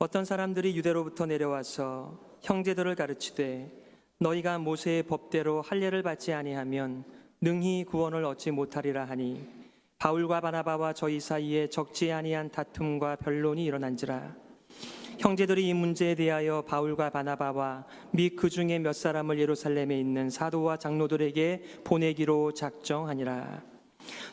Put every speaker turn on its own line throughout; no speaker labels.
어떤 사람들이 유대로부터 내려와서 형제들을 가르치되 너희가 모세의 법대로 할례를 받지 아니하면 능히 구원을 얻지 못하리라 하니 바울과 바나바와 저희 사이에 적지 아니한 다툼과 변론이 일어난지라. 형제들이 이 문제에 대하여 바울과 바나바와 및 그 중에 몇 사람을 예루살렘에 있는 사도와 장로들에게 보내기로 작정하니라.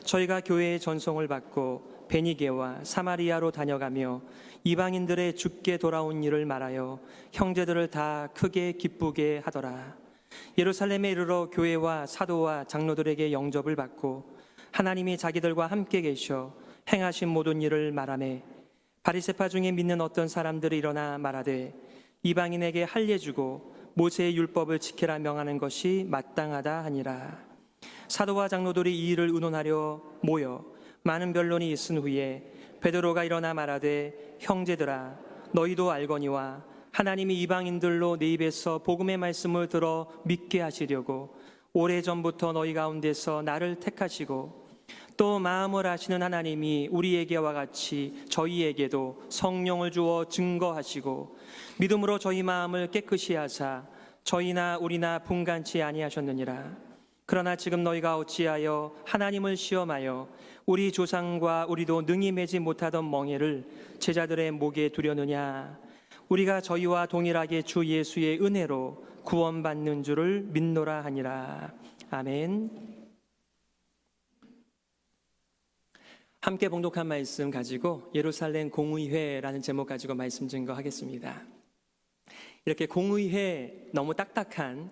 저희가 교회의 전송을 받고 베니게와 사마리아로 다녀가며 이방인들의 죽게 돌아온 일을 말하여 형제들을 다 크게 기쁘게 하더라. 예루살렘에 이르러 교회와 사도와 장로들에게 영접을 받고 하나님이 자기들과 함께 계셔 행하신 모든 일을 말하매 바리새파 중에 믿는 어떤 사람들이 일어나 말하되 이방인에게 할례 주고 모세의 율법을 지키라 명하는 것이 마땅하다 하니라. 사도와 장로들이 이 일을 의논하려 모여 많은 변론이 있은 후에 베드로가 일어나 말하되 형제들아 너희도 알거니와 하나님이 이방인들로 내 입에서 복음의 말씀을 들어 믿게 하시려고 오래전부터 너희 가운데서 나를 택하시고 또 마음을 아시는 하나님이 우리에게와 같이 저희에게도 성령을 주어 증거하시고 믿음으로 저희 마음을 깨끗이 하사 저희나 우리나 분간치 아니하셨느니라. 그러나 지금 너희가 어찌하여 하나님을 시험하여 우리 조상과 우리도 능히 매지 못하던 멍에를 제자들의 목에 두려느냐. 우리가 저희와 동일하게 주 예수의 은혜로 구원받는 줄을 믿노라 하니라. 아멘. 함께 봉독한 말씀 가지고 예루살렘 공의회라는 제목 가지고 말씀 증거하겠습니다. 이렇게 공의회 너무 딱딱한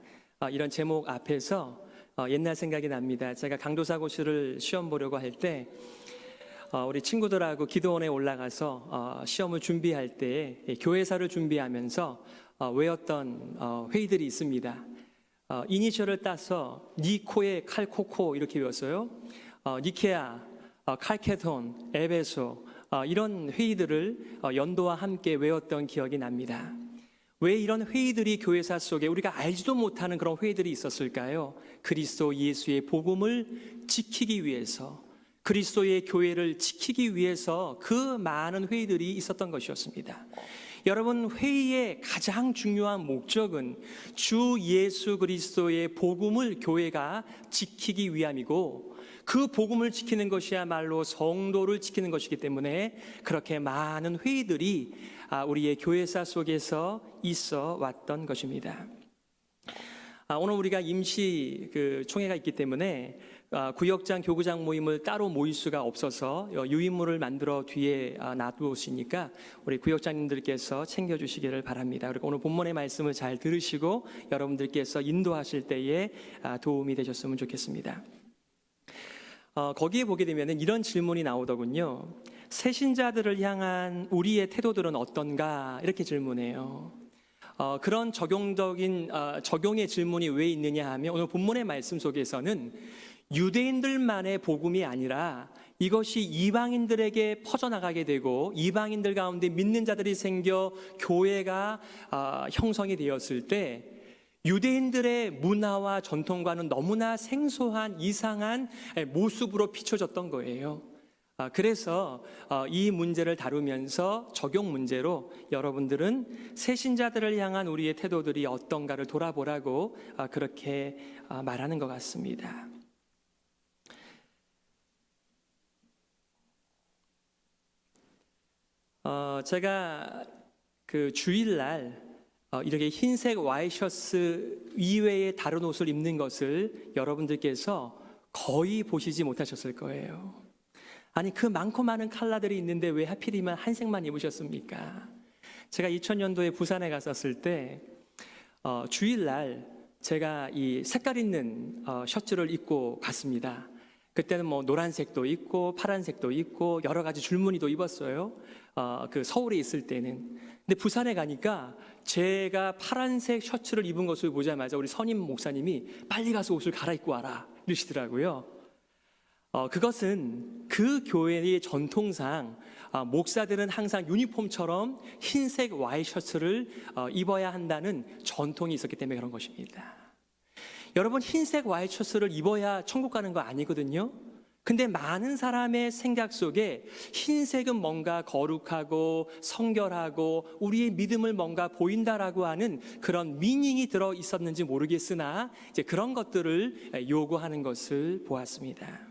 이런 제목 앞에서 옛날 생각이 납니다. 제가 강도사고시를 시험 보려고 할 때 우리 친구들하고 기도원에 올라가서 시험을 준비할 때 교회사를 준비하면서 외웠던 회의들이 있습니다. 이니셜을 따서 니코에 칼코코 이렇게 외웠어요. 니케아, 칼케톤, 에베소 이런 회의들을 연도와 함께 외웠던 기억이 납니다. 왜 이런 회의들이 교회사 속에 우리가 알지도 못하는 그런 회의들이 있었을까요? 그리스도 예수의 복음을 지키기 위해서, 그리스도의 교회를 지키기 위해서 그 많은 회의들이 있었던 것이었습니다. 여러분, 회의의 가장 중요한 목적은 주 예수 그리스도의 복음을 교회가 지키기 위함이고 그 복음을 지키는 것이야말로 성도를 지키는 것이기 때문에 그렇게 많은 회의들이 우리의 교회사 속에서 있어 왔던 것입니다. 오늘 우리가 임시 총회가 있기 때문에 구역장, 교구장 모임을 따로 모일 수가 없어서 유인물을 만들어 뒤에 놔두었으니까 우리 구역장님들께서 챙겨주시기를 바랍니다. 그리고 오늘 본문의 말씀을 잘 들으시고 여러분들께서 인도하실 때에 도움이 되셨으면 좋겠습니다. 거기에 보게 되면 이런 질문이 나오더군요. 새신자들을 향한 우리의 태도들은 어떤가? 이렇게 질문해요. 그런 적용의 질문이 왜 있느냐 하면 오늘 본문의 말씀 속에서는 유대인들만의 복음이 아니라 이것이 이방인들에게 퍼져나가게 되고 이방인들 가운데 믿는 자들이 생겨 교회가 형성이 되었을 때 유대인들의 문화와 전통과는 너무나 생소한 이상한 모습으로 비춰졌던 거예요. 그래서 이 문제를 다루면서 적용 문제로 여러분들은 새신자들을 향한 우리의 태도들이 어떤가를 돌아보라고 그렇게 말하는 것 같습니다. 제가 그 주일날 이렇게 흰색 와이셔츠 이외에 다른 옷을 입는 것을 여러분들께서 거의 보시지 못하셨을 거예요. 아니, 그 많고 많은 컬러들이 있는데 왜 하필이면 한색만 입으셨습니까? 제가 2000년도에 부산에 갔었을 때 주일날 제가 이 색깔 있는 셔츠를 입고 갔습니다. 그때는 뭐 노란색도 있고 파란색도 있고 여러 가지 줄무늬도 입었어요. 그 서울에 있을 때는. 근데 부산에 가니까 제가 파란색 셔츠를 입은 것을 보자마자 우리 선임 목사님이 빨리 가서 옷을 갈아입고 와라 이러시더라고요. 그것은 그 교회의 전통상 목사들은 항상 유니폼처럼 흰색 와이셔츠를 입어야 한다는 전통이 있었기 때문에 그런 것입니다. 여러분, 흰색 와이셔츠를 입어야 천국 가는 거 아니거든요. 근데 많은 사람의 생각 속에 흰색은 뭔가 거룩하고 성결하고 우리의 믿음을 뭔가 보인다라고 하는 그런 미닝이 들어 있었는지 모르겠으나 이제 그런 것들을 요구하는 것을 보았습니다.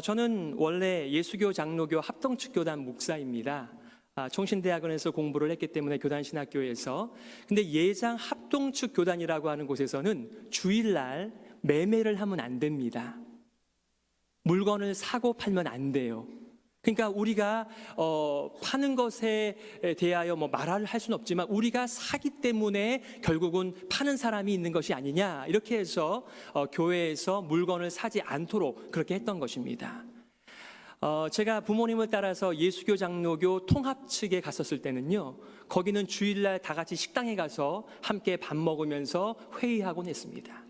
저는 원래 예수교 장로교 합동측교단 목사입니다. 총신대학원에서 공부를 했기 때문에 교단신학교에서. 근데 예장 합동측 교단이라고 하는 곳에서는 주일날 매매를 하면 안 됩니다. 물건을 사고 팔면 안 돼요. 그러니까 우리가 파는 것에 대하여 말을 할 수는 없지만 우리가 사기 때문에 결국은 파는 사람이 있는 것이 아니냐, 이렇게 해서 교회에서 물건을 사지 않도록 그렇게 했던 것입니다. 제가 부모님을 따라서 예수교 장로교 통합 측에 갔었을 때는요, 거기는 주일날 다 같이 식당에 가서 함께 밥 먹으면서 회의하곤 했습니다.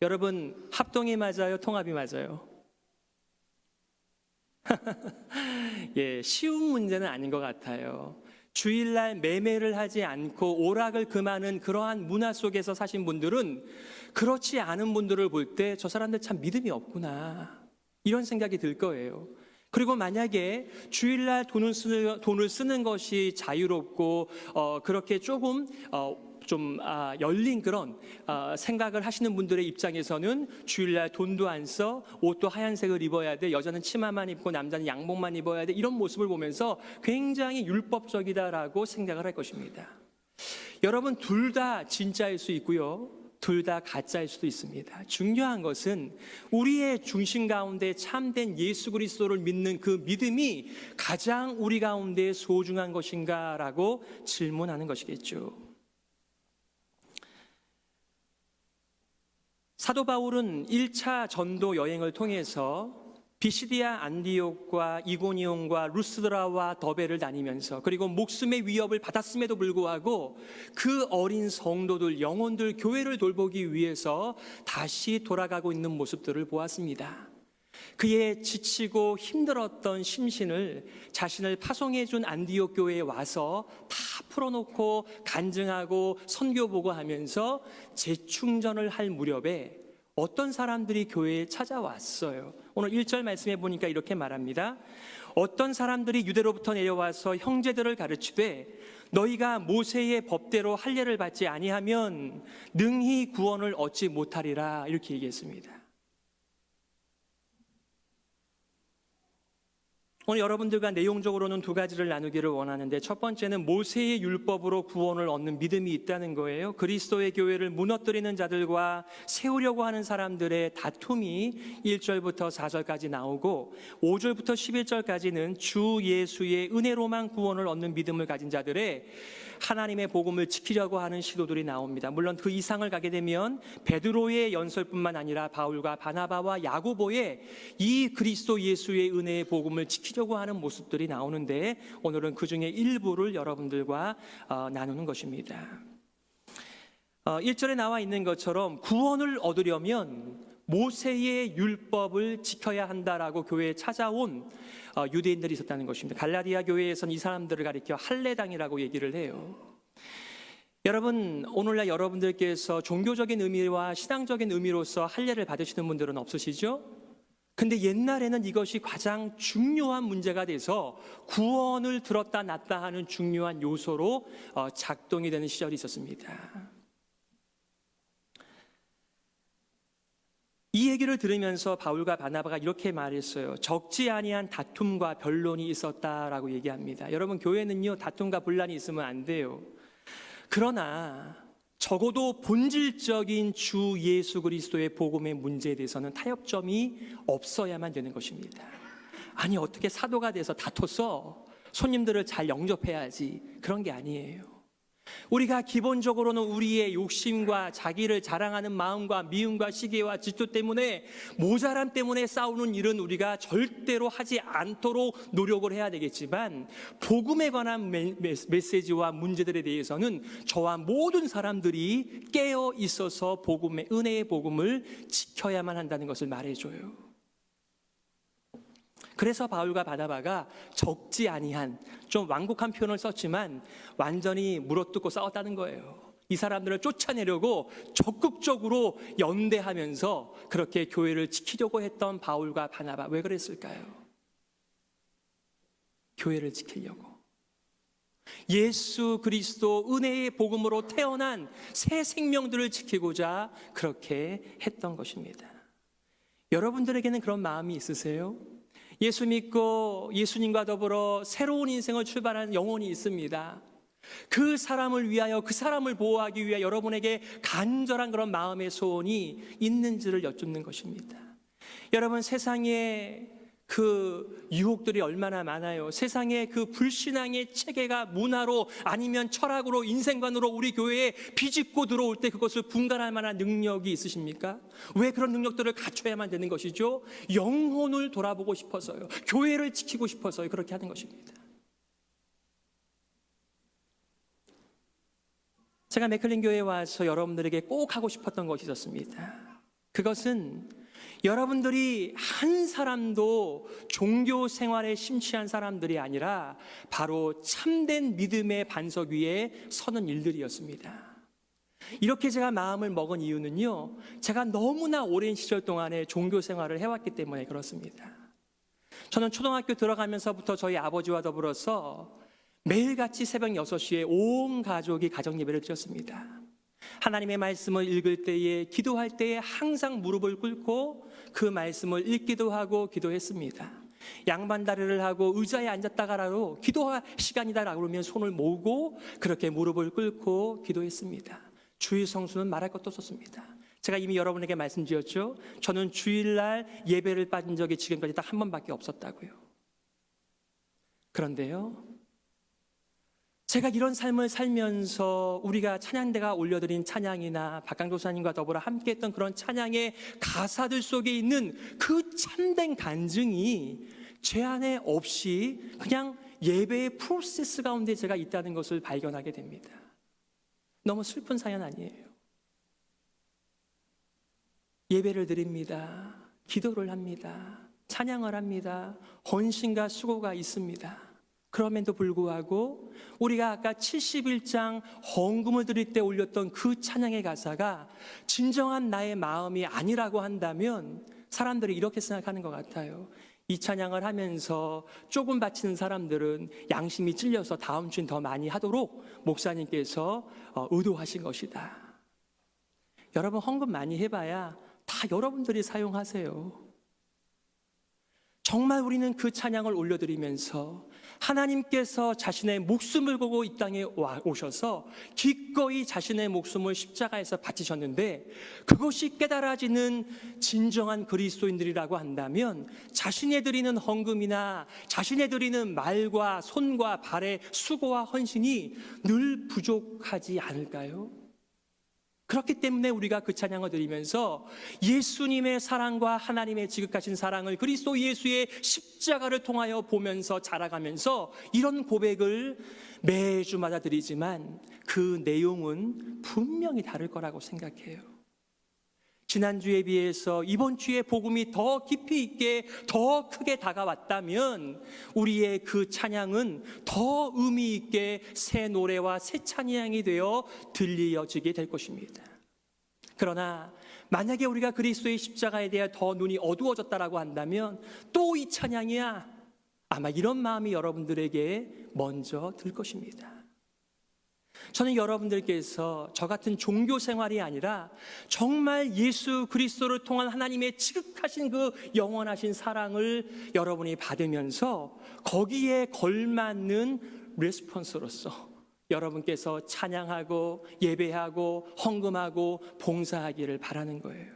여러분, 합동이 맞아요? 통합이 맞아요? 예, 쉬운 문제는 아닌 것 같아요. 주일날 매매를 하지 않고 오락을 금하는 그러한 문화 속에서 사신 분들은 그렇지 않은 분들을 볼 때 저 사람들 참 믿음이 없구나, 이런 생각이 들 거예요. 그리고 만약에 주일날 돈을 쓰는 것이 자유롭고 그렇게 조금 좀 열린 그런 생각을 하시는 분들의 입장에서는 주일날 돈도 안 써, 옷도 하얀색을 입어야 돼, 여자는 치마만 입고 남자는 양복만 입어야 돼, 이런 모습을 보면서 굉장히 율법적이다라고 생각을 할 것입니다. 여러분, 둘 다 진짜일 수 있고요, 둘 다 가짜일 수도 있습니다. 중요한 것은 우리의 중심 가운데 참된 예수 그리스도를 믿는 그 믿음이 가장 우리 가운데 소중한 것인가라고 질문하는 것이겠죠. 사도 바울은 1차 전도 여행을 통해서 비시디아 안디옥과 이고니온과 루스드라와 더베를 다니면서, 그리고 목숨의 위협을 받았음에도 불구하고 그 어린 성도들, 영혼들, 교회를 돌보기 위해서 다시 돌아가고 있는 모습들을 보았습니다. 그의 지치고 힘들었던 심신을 자신을 파송해 준 안디옥 교회에 와서 다 풀어놓고 간증하고 선교 보고하면서 재충전을 할 무렵에 어떤 사람들이 교회에 찾아왔어요. 오늘 1절 말씀해 보니까 이렇게 말합니다. 어떤 사람들이 유대로부터 내려와서 형제들을 가르치되 너희가 모세의 법대로 할례를 받지 아니하면 능히 구원을 얻지 못하리라, 이렇게 얘기했습니다. 오늘 여러분들과 내용적으로는 두 가지를 나누기를 원하는데, 첫 번째는 모세의 율법으로 구원을 얻는 믿음이 있다는 거예요. 그리스도의 교회를 무너뜨리는 자들과 세우려고 하는 사람들의 다툼이 1절부터 4절까지 나오고, 5절부터 11절까지는 주 예수의 은혜로만 구원을 얻는 믿음을 가진 자들의 하나님의 복음을 지키려고 하는 시도들이 나옵니다. 물론 그 이상을 가게 되면 베드로의 연설뿐만 아니라 바울과 바나바와 야고보의 이 그리스도 예수의 은혜의 복음을 지키려고 하는 모습들이 나오는데, 오늘은 그 중에 일부를 여러분들과 나누는 것입니다. 1절에 나와 있는 것처럼 구원을 얻으려면 모세의 율법을 지켜야 한다라고 교회에 찾아온 유대인들이 있었다는 것입니다. 갈라디아 교회에서는 이 사람들을 가리켜 할례당이라고 얘기를 해요. 여러분, 오늘날 여러분들께서 종교적인 의미와 신앙적인 의미로서 할례를 받으시는 분들은 없으시죠? 근데 옛날에는 이것이 가장 중요한 문제가 돼서 구원을 들었다 놨다 하는 중요한 요소로 작동이 되는 시절이 있었습니다. 이 얘기를 들으면서 바울과 바나바가 이렇게 말했어요. 적지 아니한 다툼과 변론이 있었다라고 얘기합니다. 여러분, 교회는요, 다툼과 분란이 있으면 안 돼요. 그러나 적어도 본질적인 주 예수 그리스도의 복음의 문제에 대해서는 타협점이 없어야만 되는 것입니다. 아니, 어떻게 사도가 돼서 다퉜어? 손님들을 잘 영접해야지. 그런 게 아니에요. 우리가 기본적으로는 우리의 욕심과 자기를 자랑하는 마음과 미움과 시기와 질투 때문에, 모자람 때문에 싸우는 일은 우리가 절대로 하지 않도록 노력을 해야 되겠지만, 복음에 관한 메시지와 문제들에 대해서는 저와 모든 사람들이 깨어 있어서 복음의 은혜의 복음을 지켜야만 한다는 것을 말해줘요. 그래서 바울과 바나바가 적지 아니한, 좀 완곡한 표현을 썼지만 완전히 물어뜯고 싸웠다는 거예요. 이 사람들을 쫓아내려고 적극적으로 연대하면서 그렇게 교회를 지키려고 했던 바울과 바나바. 왜 그랬을까요? 교회를 지키려고. 예수 그리스도 은혜의 복음으로 태어난 새 생명들을 지키고자 그렇게 했던 것입니다. 여러분들에게는 그런 마음이 있으세요? 예수 믿고 예수님과 더불어 새로운 인생을 출발하는 영혼이 있습니다. 그 사람을 위하여, 그 사람을 보호하기 위해 여러분에게 간절한 그런 마음의 소원이 있는지를 여쭙는 것입니다. 여러분, 세상에 그 유혹들이 얼마나 많아요. 세상에 그 불신앙의 체계가 문화로 아니면 철학으로 인생관으로 우리 교회에 비집고 들어올 때 그것을 분간할 만한 능력이 있으십니까? 왜 그런 능력들을 갖춰야만 되는 것이죠? 영혼을 돌아보고 싶어서요. 교회를 지키고 싶어서요. 그렇게 하는 것입니다. 제가 맥클린 교회에 와서 여러분들에게 꼭 하고 싶었던 것이 있었습니다. 그것은 여러분들이 한 사람도 종교 생활에 심취한 사람들이 아니라 바로 참된 믿음의 반석 위에 서는 일들이었습니다. 이렇게 제가 마음을 먹은 이유는요, 제가 너무나 오랜 시절 동안에 종교 생활을 해왔기 때문에 그렇습니다. 저는 초등학교 들어가면서부터 저희 아버지와 더불어서 매일같이 새벽 6시에 온 가족이 가정 예배를 드렸습니다. 하나님의 말씀을 읽을 때에, 기도할 때에 항상 무릎을 꿇고 그 말씀을 읽기도 하고 기도했습니다. 양반다리를 하고 의자에 앉았다가라도 기도할 시간이다라고 그러면 손을 모으고 그렇게 무릎을 꿇고 기도했습니다. 주일 성수는 말할 것도 없었습니다. 제가 이미 여러분에게 말씀드렸죠. 저는 주일날 예배를 빠진 적이 지금까지 딱 한 번밖에 없었다고요. 그런데요, 제가 이런 삶을 살면서 우리가 찬양대가 올려드린 찬양이나 박강도 사님과 더불어 함께했던 그런 찬양의 가사들 속에 있는 그 참된 간증이 제 안에 없이 그냥 예배의 프로세스 가운데 제가 있다는 것을 발견하게 됩니다. 너무 슬픈 사연 아니에요? 예배를 드립니다. 기도를 합니다. 찬양을 합니다. 헌신과 수고가 있습니다. 그럼에도 불구하고 우리가 아까 71장 헌금을 드릴 때 올렸던 그 찬양의 가사가 진정한 나의 마음이 아니라고 한다면 사람들이 이렇게 생각하는 것 같아요. 이 찬양을 하면서 조금 바치는 사람들은 양심이 찔려서 다음 주엔 더 많이 하도록 목사님께서 의도하신 것이다. 여러분, 헌금 많이 해봐야 다 여러분들이 사용하세요. 정말 우리는 그 찬양을 올려드리면서 하나님께서 자신의 목숨을 걸고 이 땅에 오셔서 기꺼이 자신의 목숨을 십자가에서 바치셨는데 그것이 깨달아지는 진정한 그리스도인들이라고 한다면 자신이 드리는 헌금이나 자신이 드리는 말과 손과 발의 수고와 헌신이 늘 부족하지 않을까요? 그렇기 때문에 우리가 그 찬양을 드리면서 예수님의 사랑과 하나님의 지극하신 사랑을 그리스도 예수의 십자가를 통하여 보면서 자라가면서 이런 고백을 매주마다 드리지만 그 내용은 분명히 다를 거라고 생각해요. 지난주에 비해서 이번 주에 복음이 더 깊이 있게 더 크게 다가왔다면 우리의 그 찬양은 더 의미 있게 새 노래와 새 찬양이 되어 들려지게 될 것입니다. 그러나 만약에 우리가 그리스도의 십자가에 대해 더 눈이 어두워졌다라고 한다면 또 이 찬양이야, 아마 이런 마음이 여러분들에게 먼저 들 것입니다. 저는 여러분들께서 저 같은 종교 생활이 아니라 정말 예수 그리스도를 통한 하나님의 지극하신 그 영원하신 사랑을 여러분이 받으면서 거기에 걸맞는 레스폰스로서 여러분께서 찬양하고 예배하고 헌금하고 봉사하기를 바라는 거예요.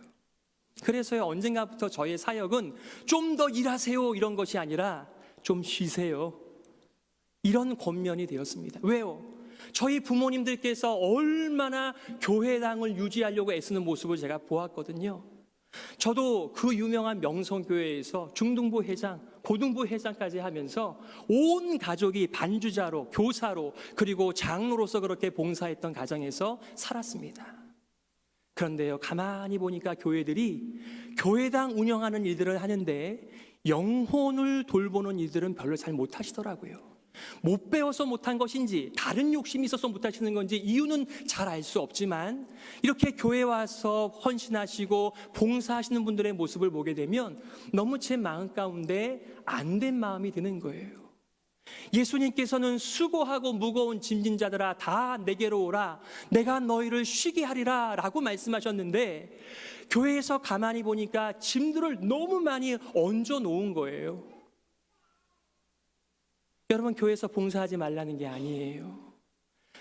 그래서요, 언젠가부터 저의 사역은 좀 더 일하세요 이런 것이 아니라 좀 쉬세요 이런 권면이 되었습니다. 왜요? 저희 부모님들께서 얼마나 교회당을 유지하려고 애쓰는 모습을 제가 보았거든요. 저도 그 유명한 명성교회에서 중등부 회장, 고등부 회장까지 하면서 온 가족이 반주자로, 교사로, 그리고 장로로서 그렇게 봉사했던 가정에서 살았습니다. 그런데요, 가만히 보니까 교회들이 교회당 운영하는 일들을 하는데 영혼을 돌보는 일들은 별로 잘 못하시더라고요. 못 배워서 못한 것인지 다른 욕심이 있어서 못하시는 건지 이유는 잘 알 수 없지만 이렇게 교회 와서 헌신하시고 봉사하시는 분들의 모습을 보게 되면 너무 제 마음 가운데 안 된 마음이 드는 거예요. 예수님께서는 수고하고 무거운 짐진 자들아 다 내게로 오라 내가 너희를 쉬게 하리라 라고 말씀하셨는데 교회에서 가만히 보니까 짐들을 너무 많이 얹어 놓은 거예요. 여러분, 교회에서 봉사하지 말라는 게 아니에요.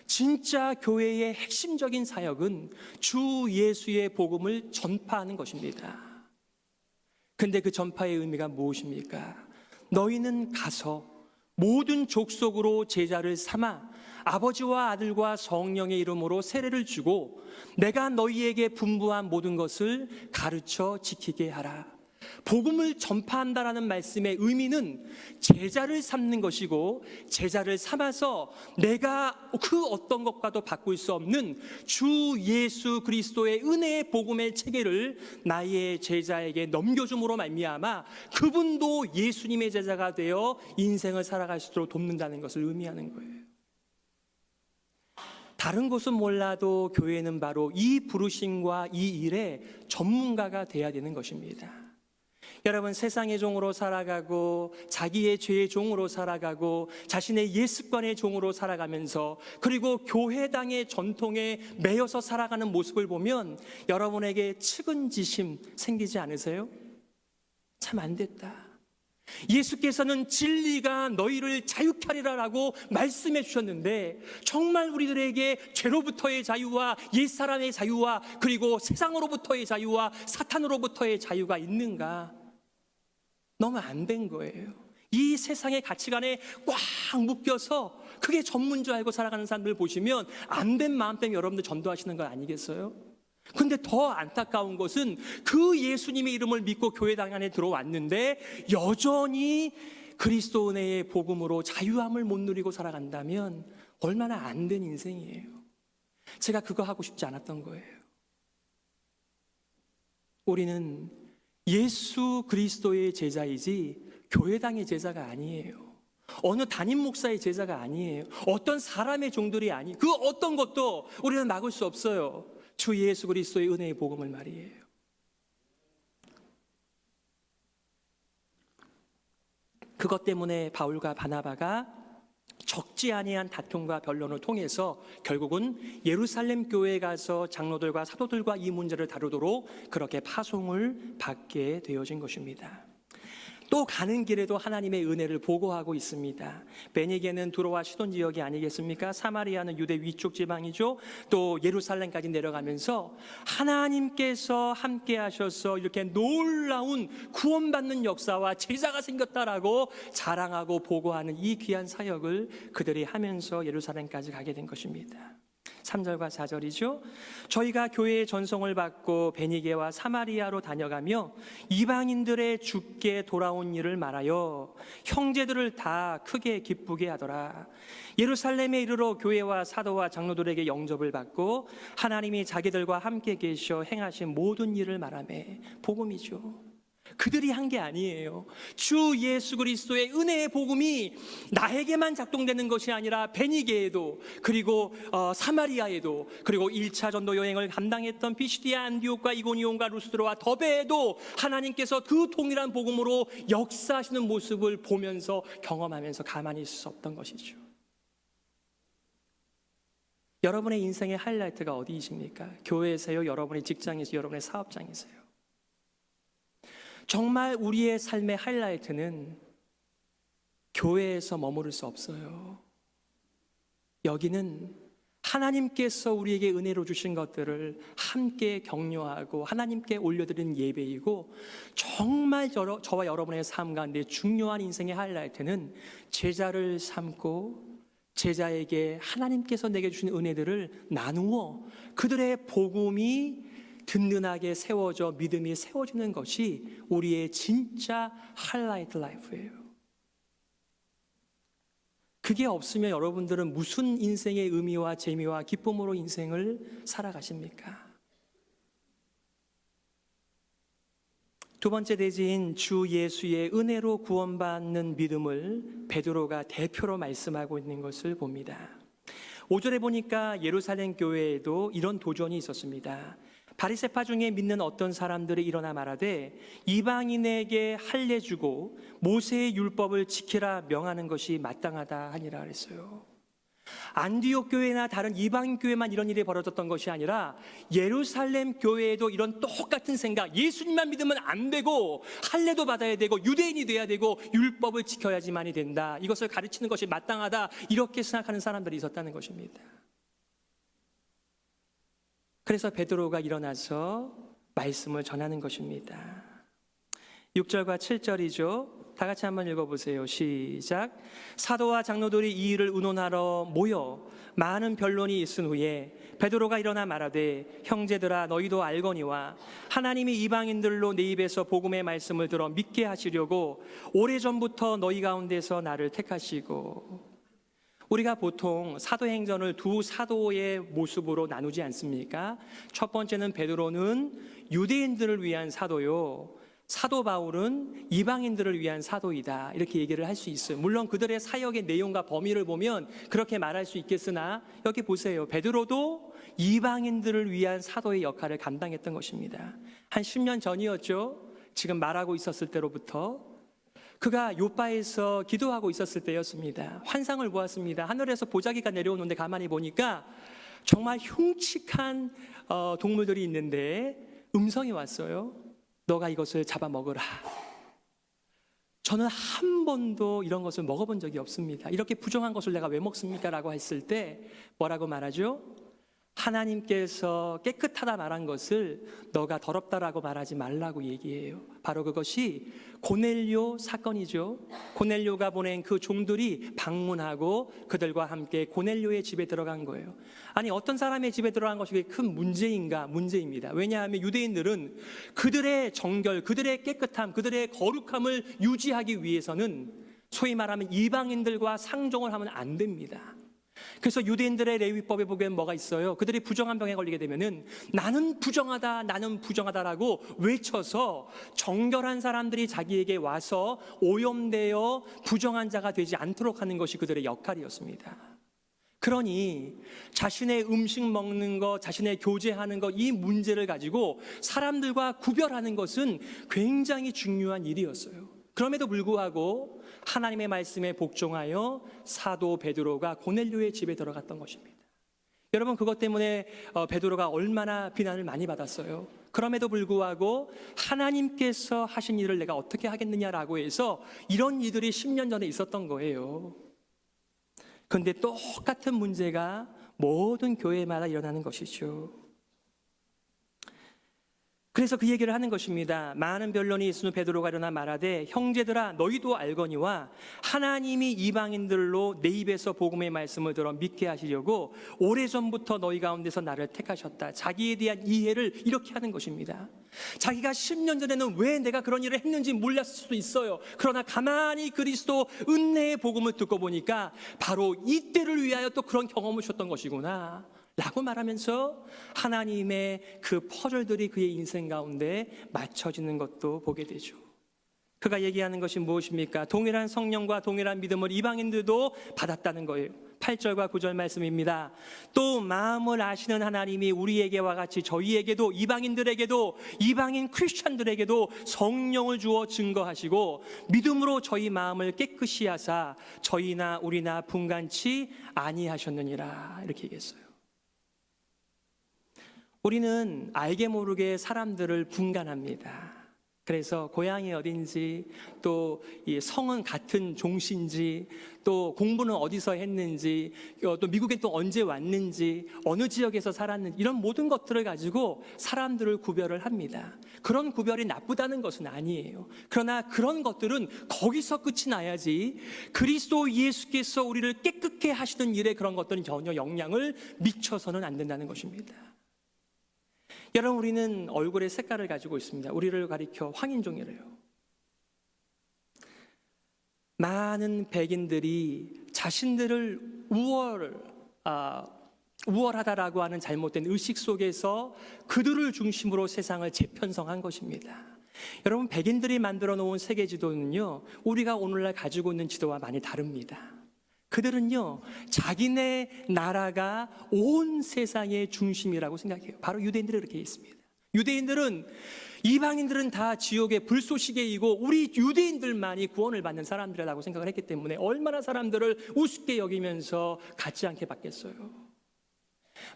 진짜 교회의 핵심적인 사역은 주 예수의 복음을 전파하는 것입니다. 근데 그 전파의 의미가 무엇입니까? 너희는 가서 모든 족속으로 제자를 삼아 아버지와 아들과 성령의 이름으로 세례를 주고 내가 너희에게 분부한 모든 것을 가르쳐 지키게 하라. 복음을 전파한다라는 말씀의 의미는 제자를 삼는 것이고 제자를 삼아서 내가 그 어떤 것과도 바꿀 수 없는 주 예수 그리스도의 은혜의 복음의 체계를 나의 제자에게 넘겨줌으로 말미암아 그분도 예수님의 제자가 되어 인생을 살아갈 수 있도록 돕는다는 것을 의미하는 거예요. 다른 곳은 몰라도 교회는 바로 이 부르심과 이 일의 전문가가 돼야 되는 것입니다. 여러분, 세상의 종으로 살아가고 자기의 죄의 종으로 살아가고 자신의 옛 습관의 종으로 살아가면서 그리고 교회당의 전통에 매여서 살아가는 모습을 보면 여러분에게 측은지심 생기지 않으세요? 참 안 됐다. 예수께서는 진리가 너희를 자유케 하리라라고 말씀해 주셨는데 정말 우리들에게 죄로부터의 자유와 옛사람의 자유와 그리고 세상으로부터의 자유와 사탄으로부터의 자유가 있는가? 너무 안 된 거예요. 이 세상의 가치관에 꽉 묶여서 그게 전문 줄 알고 살아가는 사람들 보시면 안 된 마음 때문에 여러분들 전도하시는 거 아니겠어요? 근데 더 안타까운 것은 그 예수님의 이름을 믿고 교회당 안에 들어왔는데 여전히 그리스도 은혜의 복음으로 자유함을 못 누리고 살아간다면 얼마나 안 된 인생이에요. 제가 그거 하고 싶지 않았던 거예요. 우리는 예수 그리스도의 제자이지 교회당의 제자가 아니에요. 어느 담임 목사의 제자가 아니에요. 어떤 사람의 종들이 아니에요. 그 어떤 것도 우리는 막을 수 없어요. 주 예수 그리스도의 은혜의 복음을 말이에요. 그것 때문에 바울과 바나바가 적지 아니한 다툼과 변론을 통해서 결국은 예루살렘 교회에 가서 장로들과 사도들과 이 문제를 다루도록 그렇게 파송을 받게 되어진 것입니다. 또 가는 길에도 하나님의 은혜를 보고하고 있습니다. 베니게는 두로와 시돈 지역이 아니겠습니까? 사마리아는 유대 위쪽 지방이죠. 또 예루살렘까지 내려가면서 하나님께서 함께 하셔서 이렇게 놀라운 구원받는 역사와 제자가 생겼다라고 자랑하고 보고하는 이 귀한 사역을 그들이 하면서 예루살렘까지 가게 된 것입니다. 3절과 4절이죠. 저희가 교회의 전송을 받고 베니게와 사마리아로 다녀가며 이방인들의 주께 돌아온 일을 말하여 형제들을 다 크게 기쁘게 하더라. 예루살렘에 이르러 교회와 사도와 장로들에게 영접을 받고 하나님이 자기들과 함께 계셔 행하신 모든 일을 말하며 복음이죠. 그들이 한 게 아니에요. 주 예수 그리스도의 은혜의 복음이 나에게만 작동되는 것이 아니라 베니게에도 그리고 사마리아에도 그리고 1차 전도 여행을 감당했던 피시디아, 안디옥과 이고니온과 루스드로와 더베에도 하나님께서 그 동일한 복음으로 역사하시는 모습을 보면서 경험하면서 가만히 있을 수 없던 것이죠. 여러분의 인생의 하이라이트가 어디이십니까? 교회에서요? 여러분의 직장에서? 여러분의 사업장에서요? 정말 우리의 삶의 하이라이트는 교회에서 머무를 수 없어요. 여기는 하나님께서 우리에게 은혜로 주신 것들을 함께 격려하고 하나님께 올려드리는 예배이고 정말 저와 여러분의 삶 가운데 중요한 인생의 하이라이트는 제자를 삼고 제자에게 하나님께서 내게 주신 은혜들을 나누어 그들의 복음이 든든하게 세워져 믿음이 세워지는 것이 우리의 진짜 하이라이트 라이프예요. 그게 없으면 여러분들은 무슨 인생의 의미와 재미와 기쁨으로 인생을 살아가십니까? 두 번째 대지인 주 예수의 은혜로 구원받는 믿음을 베드로가 대표로 말씀하고 있는 것을 봅니다. 5절에 보니까 예루살렘 교회에도 이런 도전이 있었습니다. 바리새파 중에 믿는 어떤 사람들이 일어나 말하되 이방인에게 할례 주고 모세의 율법을 지키라 명하는 것이 마땅하다 하니라 그랬어요. 안디옥 교회나 다른 이방인 교회만 이런 일이 벌어졌던 것이 아니라 예루살렘 교회에도 이런 똑같은 생각, 예수님만 믿으면 안 되고 할례도 받아야 되고 유대인이 돼야 되고 율법을 지켜야지만이 된다, 이것을 가르치는 것이 마땅하다, 이렇게 생각하는 사람들이 있었다는 것입니다. 그래서 베드로가 일어나서 말씀을 전하는 것입니다. 6절과 7절이죠. 다 같이 한번 읽어보세요. 시작. 사도와 장로들이 이 일을 의논하러 모여 많은 변론이 있은 후에 베드로가 일어나 말하되 형제들아 너희도 알거니와 하나님이 이방인들로 내 입에서 복음의 말씀을 들어 믿게 하시려고 오래전부터 너희 가운데서 나를 택하시고. 우리가 보통 사도행전을 두 사도의 모습으로 나누지 않습니까? 첫 번째는 베드로는 유대인들을 위한 사도요, 사도 바울은 이방인들을 위한 사도이다, 이렇게 얘기를 할 수 있어요. 물론 그들의 사역의 내용과 범위를 보면 그렇게 말할 수 있겠으나 여기 보세요. 베드로도 이방인들을 위한 사도의 역할을 감당했던 것입니다. 한 10년 전이었죠. 지금 말하고 있었을 때로부터 그가 요바에서 기도하고 있었을 때였습니다. 환상을 보았습니다. 하늘에서 보자기가 내려오는데 가만히 보니까 정말 흉측한 동물들이 있는데 음성이 왔어요. 너가 이것을 잡아먹으라. 저는 한 번도 이런 것을 먹어본 적이 없습니다. 이렇게 부정한 것을 내가 왜 먹습니까? 라고 했을 때 뭐라고 말하죠? 하나님께서 깨끗하다 말한 것을 너가 더럽다라고 말하지 말라고 얘기해요. 바로 그것이 고넬료 사건이죠. 고넬료가 보낸 그 종들이 방문하고 그들과 함께 고넬료의 집에 들어간 거예요. 아니, 어떤 사람의 집에 들어간 것이 큰 문제인가? 문제입니다. 왜냐하면 유대인들은 그들의 정결, 그들의 깨끗함, 그들의 거룩함을 유지하기 위해서는 소위 말하면 이방인들과 상종을 하면 안 됩니다. 그래서 유대인들의 레위법에 보면 뭐가 있어요? 그들이 부정한 병에 걸리게 되면은 나는 부정하다, 나는 부정하다라고 외쳐서 정결한 사람들이 자기에게 와서 오염되어 부정한 자가 되지 않도록 하는 것이 그들의 역할이었습니다. 그러니 자신의 음식 먹는 것, 자신의 교제하는 것, 이 문제를 가지고 사람들과 구별하는 것은 굉장히 중요한 일이었어요. 그럼에도 불구하고 하나님의 말씀에 복종하여 사도 베드로가 고넬료의 집에 들어갔던 것입니다. 여러분, 그것 때문에 베드로가 얼마나 비난을 많이 받았어요. 그럼에도 불구하고 하나님께서 하신 일을 내가 어떻게 하겠느냐라고 해서 이런 일들이 10년 전에 있었던 거예요. 그런데 똑같은 문제가 모든 교회마다 일어나는 것이죠. 그래서 그 얘기를 하는 것입니다. 많은 변론이 있은 후 베드로가 일어나 말하되 형제들아 너희도 알거니와 하나님이 이방인들로 내 입에서 복음의 말씀을 들어 믿게 하시려고 오래전부터 너희 가운데서 나를 택하셨다. 자기에 대한 이해를 이렇게 하는 것입니다. 자기가 10년 전에는 왜 내가 그런 일을 했는지 몰랐을 수도 있어요. 그러나 가만히 그리스도 은혜의 복음을 듣고 보니까 바로 이때를 위하여 또 그런 경험을 주셨던 것이구나 라고 말하면서 하나님의 그 퍼즐들이 그의 인생 가운데 맞춰지는 것도 보게 되죠. 그가 얘기하는 것이 무엇입니까? 동일한 성령과 동일한 믿음을 이방인들도 받았다는 거예요. 8절과 9절 말씀입니다. 또 마음을 아시는 하나님이 우리에게와 같이 저희에게도 이방인들에게도 이방인 크리스찬들에게도 성령을 주어 증거하시고 믿음으로 저희 마음을 깨끗이 하사 저희나 우리나 분간치 아니하셨느니라, 이렇게 얘기했어요. 우리는 알게 모르게 사람들을 분간합니다. 그래서 고향이 어딘지, 또 이 성은 같은 종씨인지, 또 공부는 어디서 했는지, 또 미국에 또 언제 왔는지, 어느 지역에서 살았는지, 이런 모든 것들을 가지고 사람들을 구별을 합니다. 그런 구별이 나쁘다는 것은 아니에요. 그러나 그런 것들은 거기서 끝이 나야지 그리스도 예수께서 우리를 깨끗게 하시는 일에 그런 것들은 전혀 영향을 미쳐서는 안 된다는 것입니다. 여러분, 우리는 얼굴의 색깔을 가지고 있습니다. 우리를 가리켜 황인종이래요. 많은 백인들이 자신들을 우월하다라고 하는 잘못된 의식 속에서 그들을 중심으로 세상을 재편성한 것입니다. 여러분, 백인들이 만들어 놓은 세계 지도는요, 우리가 오늘날 가지고 있는 지도와 많이 다릅니다. 그들은요, 자기네 나라가 온 세상의 중심이라고 생각해요. 바로 유대인들이 그렇게 있습니다. 유대인들은, 이방인들은 다 지옥의 불쏘시개이고 우리 유대인들만이 구원을 받는 사람들이라고 생각을 했기 때문에 얼마나 사람들을 우습게 여기면서 갖지 않게 받겠어요.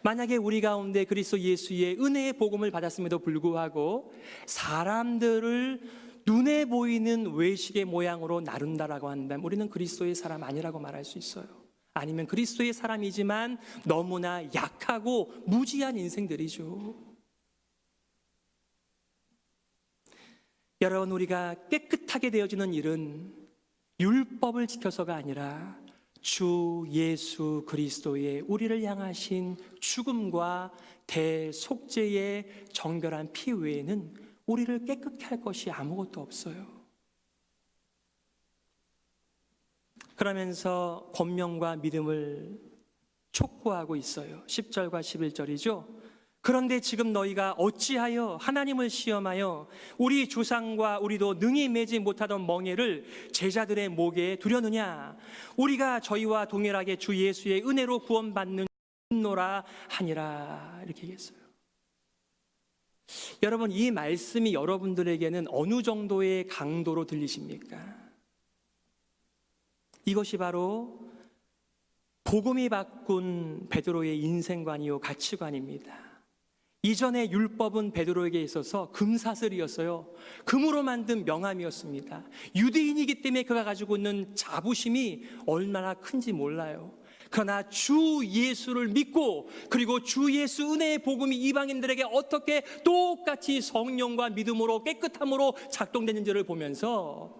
만약에 우리 가운데 그리스도 예수의 은혜의 복음을 받았음에도 불구하고 사람들을 눈에 보이는 외식의 모양으로 나눈다라고 한다면 우리는 그리스도의 사람 아니라고 말할 수 있어요. 아니면 그리스도의 사람이지만 너무나 약하고 무지한 인생들이죠. 여러분, 우리가 깨끗하게 되어지는 일은 율법을 지켜서가 아니라 주 예수 그리스도의 우리를 향하신 죽음과 대속죄의 정결한 피 외에는 우리를 깨끗게 할 것이 아무것도 없어요. 그러면서 권면과 믿음을 촉구하고 있어요. 10절과 11절이죠. 그런데 지금 너희가 어찌하여 하나님을 시험하여 우리 조상과 우리도 능히 매지 못하던 멍에를 제자들의 목에 두려느냐. 우리가 저희와 동일하게 주 예수의 은혜로 구원받는 노라 하니라. 이렇게 얘기했어요. 여러분, 이 말씀이 여러분들에게는 어느 정도의 강도로 들리십니까? 이것이 바로 복음이 바꾼 베드로의 인생관이요 가치관입니다. 이전의 율법은 베드로에게 있어서 금사슬이었어요. 금으로 만든 명함이었습니다. 유대인이기 때문에 그가 가지고 있는 자부심이 얼마나 큰지 몰라요. 그러나 주 예수를 믿고 그리고 주 예수 은혜의 복음이 이방인들에게 어떻게 똑같이 성령과 믿음으로 깨끗함으로 작동되는지를 보면서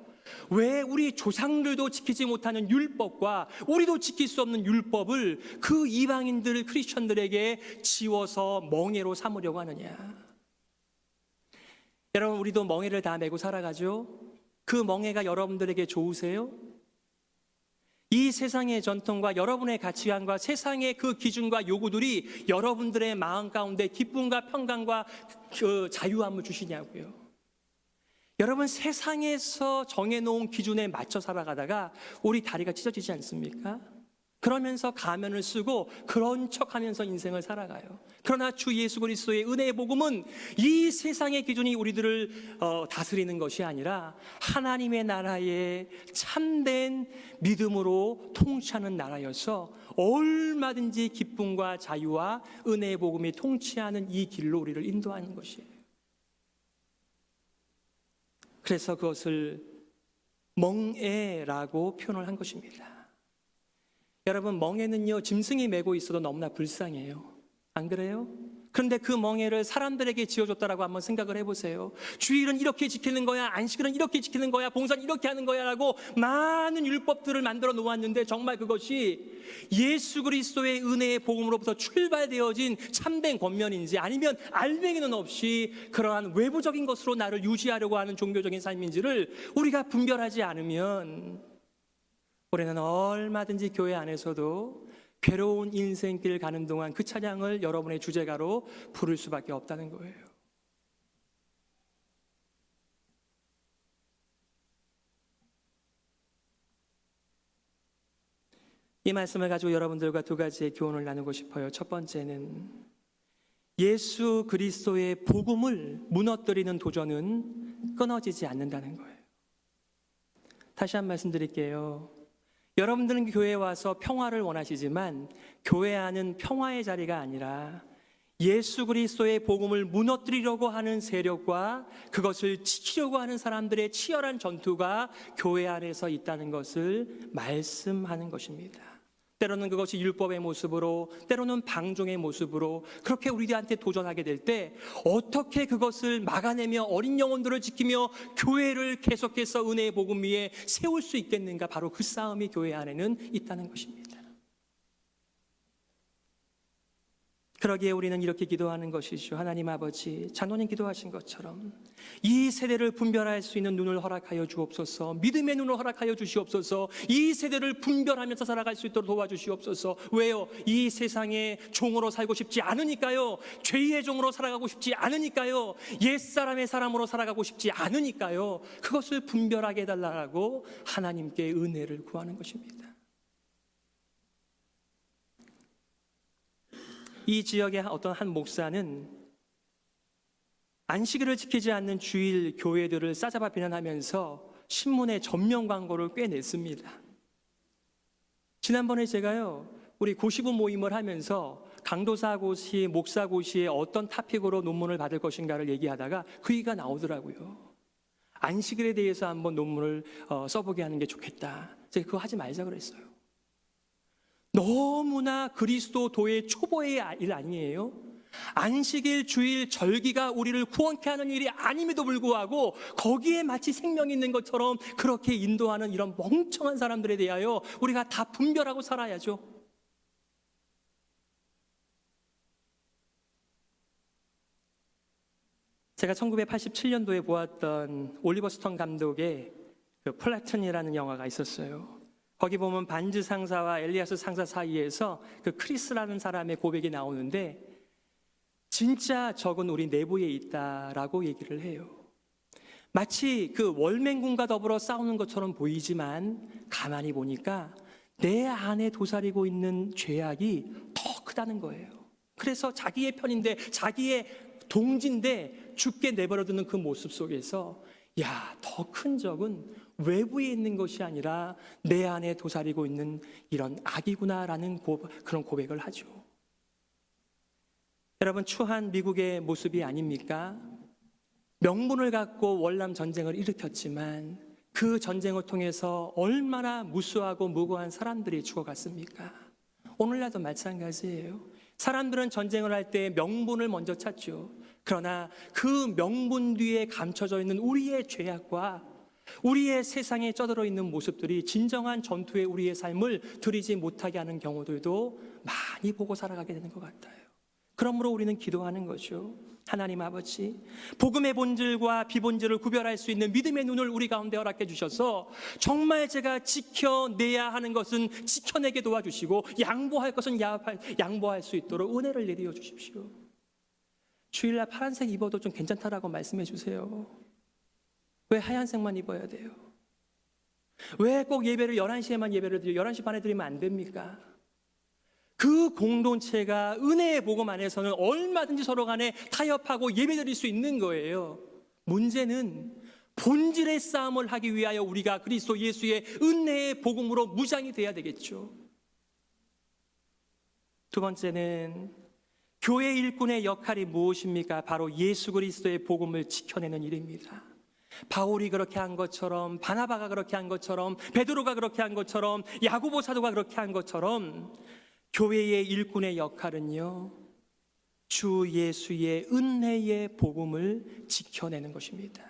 왜 우리 조상들도 지키지 못하는 율법과 우리도 지킬 수 없는 율법을 그 이방인들 크리스천들에게 지워서 멍에로 삼으려고 하느냐. 여러분, 우리도 멍에를 다 메고 살아가죠. 그 멍에가 여러분들에게 좋으세요? 이 세상의 전통과 여러분의 가치관과 세상의 그 기준과 요구들이 여러분들의 마음 가운데 기쁨과 평강과 그 자유함을 주시냐고요. 여러분, 세상에서 정해놓은 기준에 맞춰 살아가다가 우리 다리가 찢어지지 않습니까? 그러면서 가면을 쓰고 그런 척하면서 인생을 살아가요. 그러나 주 예수 그리스도의 은혜의 복음은 이 세상의 기준이 우리들을 다스리는 것이 아니라 하나님의 나라의 참된 믿음으로 통치하는 나라여서 얼마든지 기쁨과 자유와 은혜의 복음이 통치하는 이 길로 우리를 인도하는 것이에요. 그래서 그것을 멍에라고 표현을 한 것입니다. 여러분, 멍에는요, 짐승이 메고 있어도 너무나 불쌍해요. 안 그래요? 그런데 그 멍에를 사람들에게 지어줬다라고 한번 생각을 해보세요. 주일은 이렇게 지키는 거야, 안식일은 이렇게 지키는 거야, 봉사는 이렇게 하는 거야 라고 많은 율법들을 만들어 놓았는데 정말 그것이 예수 그리스도의 은혜의 복음으로부터 출발되어진 참된 권면인지 아니면 알맹이는 없이 그러한 외부적인 것으로 나를 유지하려고 하는 종교적인 삶인지를 우리가 분별하지 않으면 우리는 얼마든지 교회 안에서도 괴로운 인생길 가는 동안 그 찬양을 여러분의 주제가로 부를 수밖에 없다는 거예요. 이 말씀을 가지고 여러분들과 두 가지의 교훈을 나누고 싶어요. 첫 번째는 예수 그리스도의 복음을 무너뜨리는 도전은 끊어지지 않는다는 거예요. 다시 한 말씀 드릴게요. 여러분들은 교회에 와서 평화를 원하시지만 교회 안은 평화의 자리가 아니라 예수 그리스도의 복음을 무너뜨리려고 하는 세력과 그것을 지키려고 하는 사람들의 치열한 전투가 교회 안에서 있다는 것을 말씀하는 것입니다. 때로는 그것이 율법의 모습으로, 때로는 방종의 모습으로 그렇게 우리들한테 도전하게 될 때 어떻게 그것을 막아내며 어린 영혼들을 지키며 교회를 계속해서 은혜의 복음 위에 세울 수 있겠는가. 바로 그 싸움이 교회 안에는 있다는 것입니다. 그러기에 우리는 이렇게 기도하는 것이죠. 하나님 아버지, 장로님 기도하신 것처럼 이 세대를 분별할 수 있는 눈을 허락하여 주옵소서. 믿음의 눈을 허락하여 주시옵소서. 이 세대를 분별하면서 살아갈 수 있도록 도와주시옵소서. 왜요? 이 세상의 종으로 살고 싶지 않으니까요. 죄의 종으로 살아가고 싶지 않으니까요. 옛사람의 사람으로 살아가고 싶지 않으니까요. 그것을 분별하게 해달라고 하나님께 은혜를 구하는 것입니다. 이 지역의 어떤 한 목사는 안식일을 지키지 않는 주일 교회들을 싸잡아 비난하면서 신문에 전면 광고를 꽤 냈습니다. 지난번에 제가요, 우리 고시부 모임을 하면서 강도사 고시, 목사 고시에 어떤 토픽으로 논문을 받을 것인가를 얘기하다가 그 얘기가 나오더라고요. 안식일에 대해서 한번 논문을 써보게 하는 게 좋겠다. 제가 그거 하지 말자 그랬어요. 너무나 그리스도도의 초보의 일 아니에요? 안식일, 주일, 절기가 우리를 구원케 하는 일이 아님에도 불구하고 거기에 마치 생명이 있는 것처럼 그렇게 인도하는 이런 멍청한 사람들에 대하여 우리가 다 분별하고 살아야죠. 제가 1987년도에 보았던 올리버 스톤 감독의 그 플래튼이라는 영화가 있었어요. 거기 보면 반즈 상사와 엘리아스 상사 사이에서 그 크리스라는 사람의 고백이 나오는데 진짜 적은 우리 내부에 있다라고 얘기를 해요. 마치 그 월맹군과 더불어 싸우는 것처럼 보이지만 가만히 보니까 내 안에 도사리고 있는 죄악이 더 크다는 거예요. 그래서 자기의 편인데 자기의 동지인데 죽게 내버려두는 그 모습 속에서 야, 더 큰 적은 외부에 있는 것이 아니라 내 안에 도사리고 있는 이런 악이구나라는 그런 고백을 하죠. 여러분, 추한 미국의 모습이 아닙니까? 명분을 갖고 월남 전쟁을 일으켰지만 그 전쟁을 통해서 얼마나 무수하고 무고한 사람들이 죽어갔습니까? 오늘날도 마찬가지예요. 사람들은 전쟁을 할 때 명분을 먼저 찾죠. 그러나 그 명분 뒤에 감춰져 있는 우리의 죄악과 우리의 세상에 쩌들어 있는 모습들이 진정한 전투에 우리의 삶을 들이지 못하게 하는 경우들도 많이 보고 살아가게 되는 것 같아요. 그러므로 우리는 기도하는 거죠. 하나님 아버지, 복음의 본질과 비본질을 구별할 수 있는 믿음의 눈을 우리 가운데 허락해 주셔서 정말 제가 지켜내야 하는 것은 지켜내게 도와주시고 양보할 것은 양보할 수 있도록 은혜를 내려 주십시오. 주일날 파란색 입어도 좀 괜찮다라고 말씀해 주세요. 왜 하얀색만 입어야 돼요? 왜 꼭 예배를 11시에만 예배를 드려요? 11시 반에 드리면 안 됩니까? 그 공동체가 은혜의 복음 안에서는 얼마든지 서로 간에 타협하고 예배 드릴 수 있는 거예요. 문제는 본질의 싸움을 하기 위하여 우리가 그리스도 예수의 은혜의 복음으로 무장이 돼야 되겠죠. 두 번째는 교회 일꾼의 역할이 무엇입니까? 바로 예수 그리스도의 복음을 지켜내는 일입니다. 바울이 그렇게 한 것처럼, 바나바가 그렇게 한 것처럼, 베드로가 그렇게 한 것처럼, 야고보 사도가 그렇게 한 것처럼 교회의 일꾼의 역할은요, 주 예수의 은혜의 복음을 지켜내는 것입니다.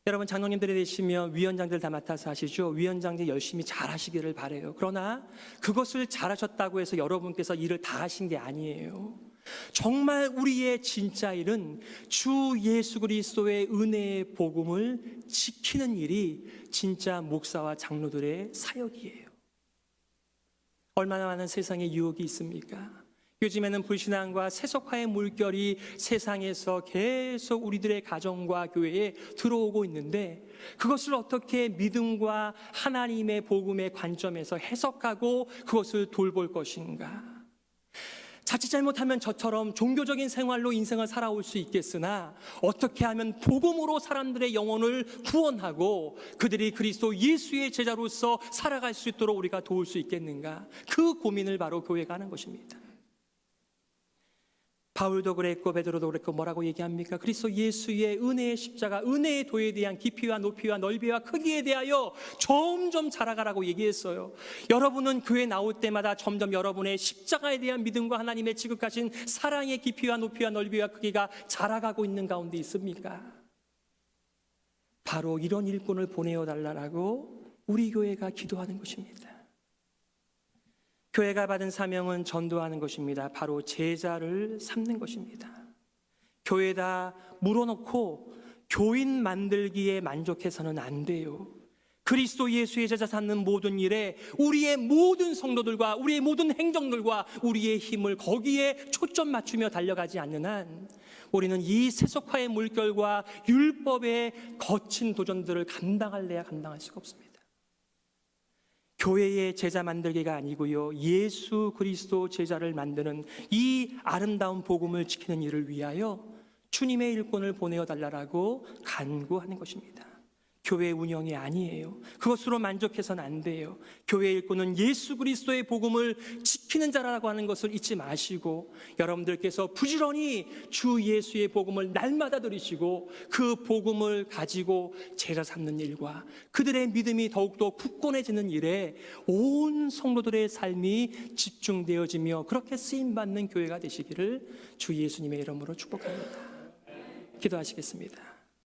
여러분, 장로님들이 되시면 위원장들 다 맡아서 하시죠. 위원장들 열심히 잘하시기를 바라요. 그러나 그것을 잘하셨다고 해서 여러분께서 일을 다 하신 게 아니에요. 정말 우리의 진짜 일은 주 예수 그리스도의 은혜의 복음을 지키는 일이 진짜 목사와 장로들의 사역이에요. 얼마나 많은 세상에 유혹이 있습니까? 요즘에는 불신앙과 세속화의 물결이 세상에서 계속 우리들의 가정과 교회에 들어오고 있는데 그것을 어떻게 믿음과 하나님의 복음의 관점에서 해석하고 그것을 돌볼 것인가? 자칫 잘못하면 저처럼 종교적인 생활로 인생을 살아올 수 있겠으나 어떻게 하면 복음으로 사람들의 영혼을 구원하고 그들이 그리스도 예수의 제자로서 살아갈 수 있도록 우리가 도울 수 있겠는가? 그 고민을 바로 교회가 하는 것입니다. 바울도 그랬고 베드로도 그랬고 뭐라고 얘기합니까? 그리스도 예수의 은혜의 십자가, 은혜의 도에 대한 깊이와 높이와 넓이와 크기에 대하여 점점 자라가라고 얘기했어요. 여러분은 교회 나올 때마다 점점 여러분의 십자가에 대한 믿음과 하나님의 지극하신 사랑의 깊이와 높이와 넓이와 크기가 자라가고 있는 가운데 있습니까? 바로 이런 일꾼을 보내어 달라고 우리 교회가 기도하는 것입니다. 교회가 받은 사명은 전도하는 것입니다. 바로 제자를 삼는 것입니다. 교회다 물어놓고 교인 만들기에 만족해서는 안 돼요. 그리스도 예수의 제자 삼는 모든 일에 우리의 모든 성도들과 우리의 모든 행정들과 우리의 힘을 거기에 초점 맞추며 달려가지 않는 한 우리는 이 세속화의 물결과 율법의 거친 도전들을 감당할래야 감당할 수가 없습니다. 교회의 제자 만들기가 아니고요, 예수 그리스도 제자를 만드는 이 아름다운 복음을 지키는 일을 위하여 주님의 일꾼을 보내어 달라고 간구하는 것입니다. 교회 운영이 아니에요. 그것으로 만족해서는 안 돼요. 교회 일꾼은 예수 그리스도의 복음을 지키는 자라고 하는 것을 잊지 마시고 여러분들께서 부지런히 주 예수의 복음을 날마다 들으시고 그 복음을 가지고 제자 삼는 일과 그들의 믿음이 더욱더 굳건해지는 일에 온 성도들의 삶이 집중되어지며 그렇게 쓰임받는 교회가 되시기를 주 예수님의 이름으로 축복합니다. 기도하시겠습니다.